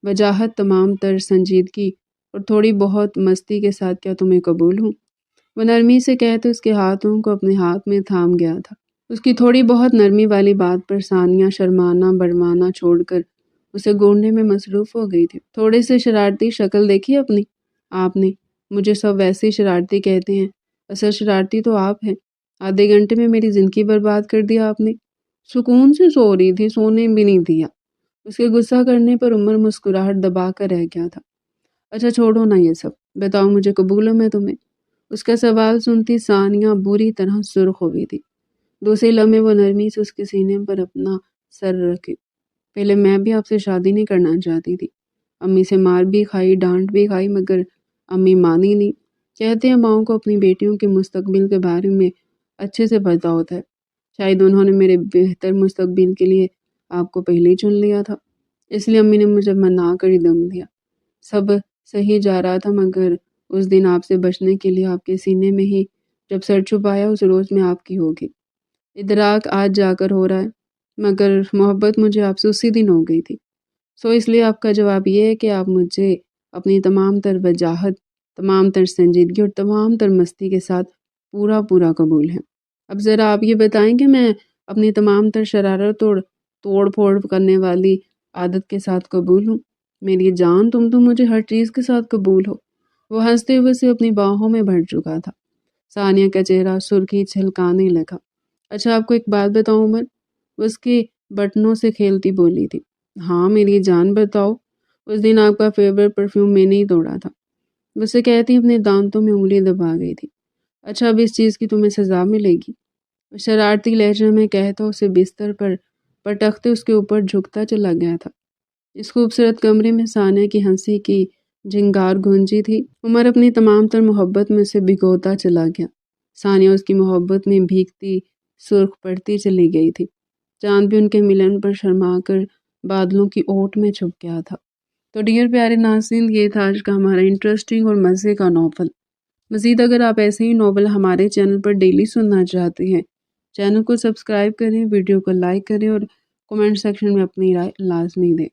وجاہت، تمام تر سنجیدگی اور تھوڑی بہت مستی کے ساتھ کیا تمہیں قبول ہوں؟ وہ نرمی سے کہتے اس کے ہاتھوں کو اپنے ہاتھ میں تھام گیا تھا۔ اس کی تھوڑی بہت نرمی والی بات پر ثانیہ شرمانا برمانا چھوڑ کر اسے گونڈنے میں مصروف ہو گئی تھی۔ تھوڑے سے شرارتی شکل دیکھی اپنی آپ نے، مجھے سب ویسے ہی شرارتی کہتے ہیں، اصل شرارتی تو آپ ہیں۔ آدھے گھنٹے میں میری زندگی برباد کر دیا آپ نے۔ سکون سے سو رہی تھی، سونے بھی نہیں دیا۔ اس کے غصہ کرنے پر عمر مسکراہٹ دبا کر رہ گیا تھا۔ اچھا چھوڑو نا یہ سب، بتاؤ مجھے قبول ہے میں تمہیں؟ اس کا سوال سنتی ثانیہ بری طرح سرخ ہو گئی تھی۔ دوسرے لمحے وہ نرمی سے اس کے سینے پر اپنا سر رکھے۔ پہلے میں بھی آپ سے شادی نہیں کرنا چاہتی تھی، امی سے مار بھی کھائی، ڈانٹ بھی کھائی، مگر امی مانی نہیں۔ کہتے ہیں ماؤں کو اپنی بیٹیوں کے مستقبل کے بارے میں اچھے سے پتہ ہوتا ہے، شاید انہوں نے میرے بہتر مستقبل کے لیے آپ کو پہلے ہی چن لیا تھا، اس لیے امی نے مجھے منا کر ہی دم دیا۔ سب صحیح جا رہا تھا، مگر اس دن آپ سے بچنے کے لیے آپ کے سینے میں ہی جب سر چھپایا، اس روز میں آپ کی ہوگی۔ ادراک آج جا کر ہو رہا ہے، مگر محبت مجھے آپ سے اسی دن ہو گئی تھی۔ سو اس لیے آپ کا جواب یہ ہے کہ آپ مجھے اپنی تمام تر وجاہت، تمام تر سنجیدگی اور تمام تر مستی کے ساتھ پورا قبول ہیں۔ اب ذرا آپ یہ بتائیں کہ میں اپنی تمام تر شرارت اور توڑ پھوڑ کرنے والی عادت کے ساتھ قبول ہوں؟ میری جان، تم تو مجھے ہر چیز کے ساتھ قبول ہو۔ وہ ہنستے ہوئے سے اپنی باہوں میں بھر چکا تھا۔ ثانیہ کا چہرہ سرخی چھلکانے لگا۔ اچھا آپ کو ایک بات بتاؤں عمر، وہ اس کے بٹنوں سے کھیلتی بولی تھی۔ ہاں میری جان بتاؤ، اس دن آپ کا فیورٹ پرفیوم میں نے ہی توڑا تھا، اسے کہتی اپنے دانتوں میں انگلی دبا گئی تھی۔ اچھا اب اس چیز کی تمہیں سزا ملے گی، شرارتی لہجے میں کہتا اسے بستر پر پٹکتے اس کے اوپر جھکتا چلا گیا تھا۔ اس خوبصورت کمرے میں ثانیہ کی ہنسی کی جھنکار گونجی تھی۔ عمر اپنی تمام تر محبت میں اسے بھگوتا چلا گیا۔ ثانیہ اس کی محبت میں بھیگتی سرخ پڑتی چلی گئی تھی۔ چاند بھی ان کے ملن پر شرما کر بادلوں کی اوٹ میں چھپ گیا تھا۔ تو ڈیئر پیارے ناظرین، یہ تھا آج کا ہمارا انٹرسٹنگ اور مزے کا ناول۔ مزید اگر آپ ایسے ہی ناول ہمارے چینل پر ڈیلی سننا چاہتے ہیں، چینل کو سبسکرائب کریں، ویڈیو کو لائک کریں اور کمنٹ سیکشن میں اپنی رائے لازمی دیں۔